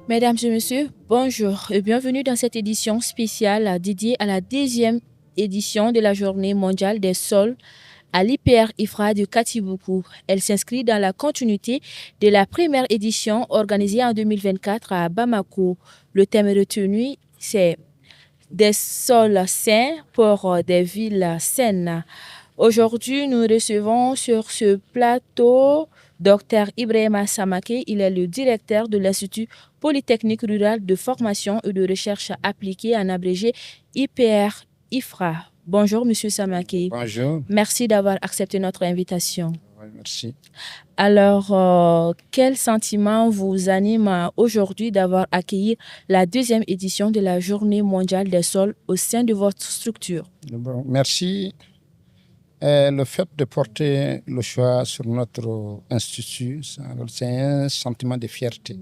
Mesdames et messieurs, bonjour et bienvenue dans cette édition spéciale dédiée à la deuxième édition de la Journée mondiale des sols à l'IPR-IFRA de Katibuku. Elle s'inscrit dans la continuité de la première édition organisée en 2024 à Bamako. Le thème retenu, c'est des sols sains pour des villes saines. Aujourd'hui, nous recevons sur ce plateau Dr Ibrahima Samake. Il est le directeur de l'Institut Polytechnique rural de formation et de recherche appliquée, en abrégé IPR-IFRA. Bonjour, Monsieur Samake. Bonjour. Merci d'avoir accepté notre invitation. Oui, merci. Alors, quel sentiment vous anime aujourd'hui d'avoir accueilli la deuxième édition de la Journée mondiale des sols au sein de votre structure? Bon, merci. Le fait de porter le choix sur notre institut, c'est un sentiment de fierté.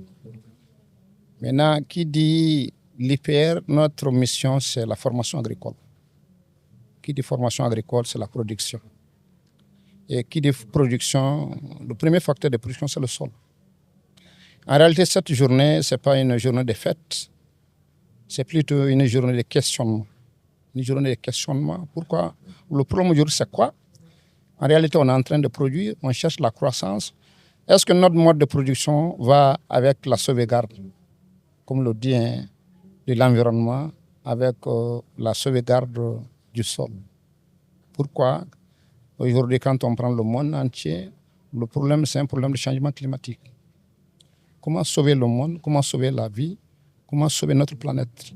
Maintenant, qui dit l'IPR, notre mission, c'est la formation agricole. Qui dit formation agricole, c'est la production. Et qui dit production, le premier facteur de production, c'est le sol. En réalité, cette journée, ce n'est pas une journée de fête, c'est plutôt une journée de questionnement. Une journée de questionnement. Pourquoi? Le problème aujourd'hui, c'est quoi? En réalité, on est en train de produire, on cherche la croissance. Est-ce que notre mode de production va avec la sauvegarde, comme le dit, hein, de l'environnement, avec la sauvegarde du sol? Pourquoi? Aujourd'hui, quand on prend le monde entier, le problème, c'est un problème de changement climatique. Comment sauver le monde? Comment sauver la vie? Comment sauver notre planète?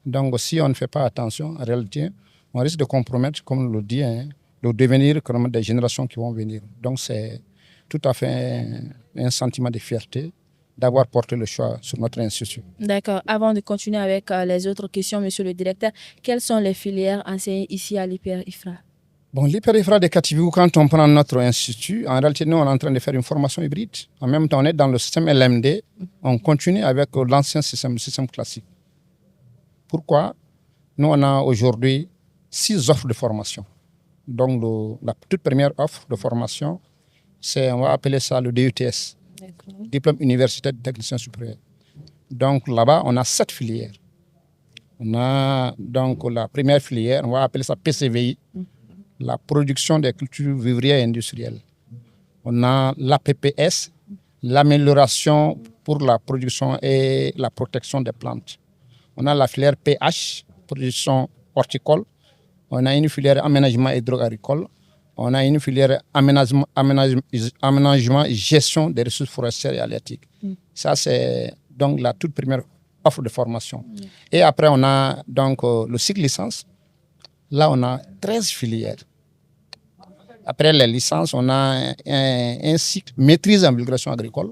Donc, si on ne fait pas attention, en réalité, on risque de compromettre, comme le dit, hein, le devenir des générations qui vont venir. Donc, c'est tout à fait un sentiment de fierté d'avoir porté le choix sur notre institut. D'accord. Avant de continuer avec les autres questions, Monsieur le directeur, quelles sont les filières enseignées ici à l'IPR-IFRA? Bon, l'IPR-IFRA de Katibuku, quand on prend notre institut, en réalité, nous, on est en train de faire une formation hybride. En même temps, on est dans le système LMD. On continue avec l'ancien système classique. Pourquoi? Nous, on a aujourd'hui 6 offres de formation. Donc, la toute première offre de formation, on va appeler ça le DUTS, Diplôme universitaire de technicien supérieur. Donc, là-bas, on a 7 filières. On a donc la première filière, on va appeler ça PCVI, la production des cultures vivrières et industrielles. On a l'APPS, l'amélioration pour la production et la protection des plantes. On a la filière PH, production horticole. On a une filière aménagement hydro-agricole. On a une filière aménagement et gestion des ressources forestières et halieutiques. Ça, c'est donc la toute première offre de formation. Et après, on a donc le cycle licence. Là, on a 13 filières. Après les licences, on a un cycle maîtrise en vulgarisation agricole.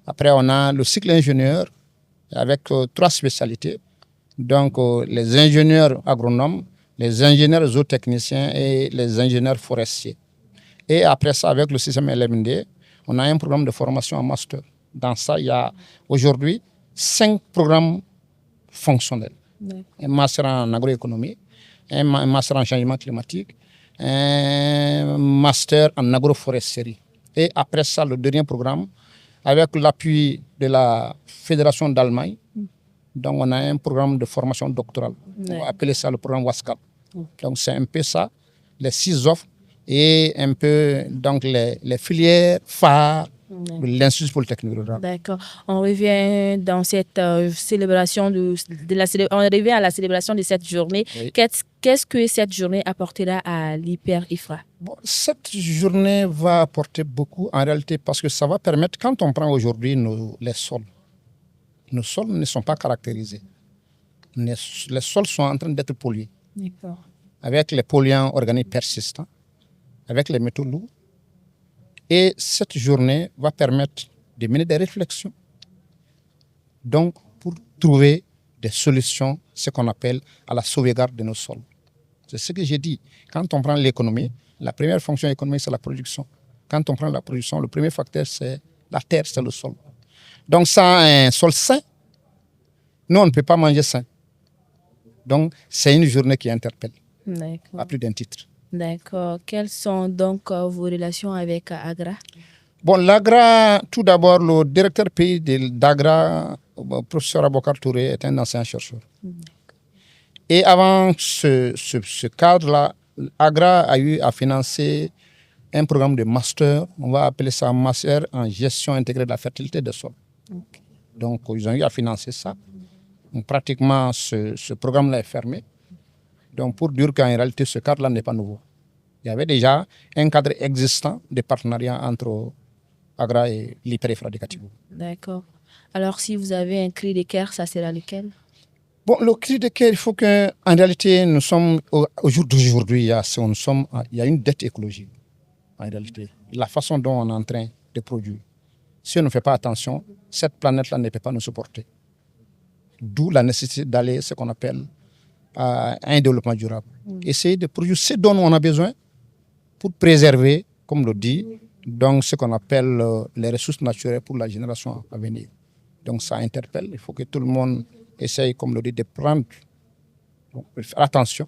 Après, on a le cycle ingénieur avec 3 spécialités. Donc, les ingénieurs agronomes, les ingénieurs zootechniciens et les ingénieurs forestiers. Et après ça, avec le système LMD, on a un programme de formation en master. Dans ça, il y a aujourd'hui 5 programmes fonctionnels. Un master en agroéconomie, un master en changement climatique, un master en agroforesterie. Et après ça, le dernier programme, avec l'appui de la Fédération d'Allemagne, donc on a un programme de formation doctorale. On va appeler ça le programme WASCAP. Donc c'est un peu ça, les 6 offres et un peu donc les filières phares de l'Institut Polytechnique rural. D'accord. On revient dans cette célébration on revient à la célébration de cette journée. Oui. Qu'est-ce que cette journée apportera à l'IPR-IFRA? Bon, cette journée va apporter beaucoup en réalité parce que ça va permettre, quand on prend aujourd'hui les sols, nos sols ne sont pas caractérisés. Les sols sont en train d'être pollués. D'accord. Avec les polluants organiques persistants, avec les métaux lourds. Et cette journée va permettre de mener des réflexions. Donc, pour trouver des solutions, ce qu'on appelle à la sauvegarde de nos sols. C'est ce que j'ai dit. Quand on prend l'économie, la première fonction économique, c'est la production. Quand on prend la production, le premier facteur, c'est la terre, c'est le sol. Donc, sans un sol sain, nous, on ne peut pas manger sain. Donc, c'est une journée qui interpelle, à plus d'un titre. D'accord. Quelles sont donc vos relations avec AGRA? Bon, l'AGRA, tout d'abord, le directeur pays d'AGRA le professeur Abokar Touré est un ancien chercheur. Et avant ce cadre-là, AGRA a eu à financer un programme de master, on va appeler ça master en gestion intégrée de la fertilité des sols. Donc, ils ont eu à financer ça. Donc, pratiquement, ce programme-là est fermé. Donc, pour dire qu'en réalité, ce cadre-là n'est pas nouveau. Il y avait déjà un cadre existant de partenariat entre AGRA et l'IPER de Katibougou. D'accord. Alors, si vous avez un cri de cœur, ça sera lequel? Bon, le cri de cœur, il faut qu'en réalité, nous sommes, au jour d'aujourd'hui, il y a une dette écologique. En réalité, la façon dont on est en train de produire. Si on ne fait pas attention, cette planète-là ne peut pas nous supporter. D'où la nécessité d'aller ce qu'on appelle un développement durable. Essayer de produire ce dont on a besoin pour préserver, comme le dit, donc ce qu'on appelle les ressources naturelles pour la génération à venir. Donc ça interpelle, il faut que tout le monde essaye, comme le dit, de prendre, donc, de faire attention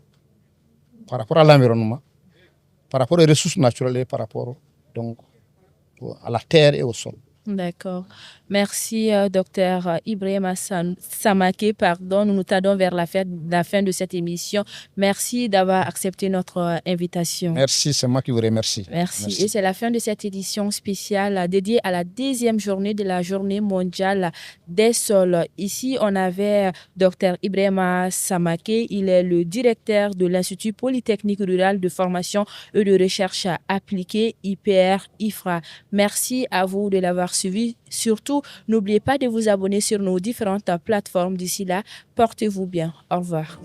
par rapport à l'environnement, par rapport aux ressources naturelles et par rapport donc, à la terre et au sol. D'accord. Merci, docteur Ibrahima Samake. Pardon, nous nous tardons vers la fin de cette émission. Merci d'avoir accepté notre invitation. Merci, c'est moi qui vous remercie. Merci. Et c'est la fin de cette édition spéciale dédiée à la 10e journée de la Journée mondiale des sols. Ici, on avait docteur Ibrahima Samake. Il est le directeur de l'Institut Polytechnique Rural de Formation et de Recherche Appliquée, IPR-IFRA. Merci à vous de l'avoir suivi. Surtout, n'oubliez pas de vous abonner sur nos différentes plateformes. D'ici là, portez-vous bien. Au revoir.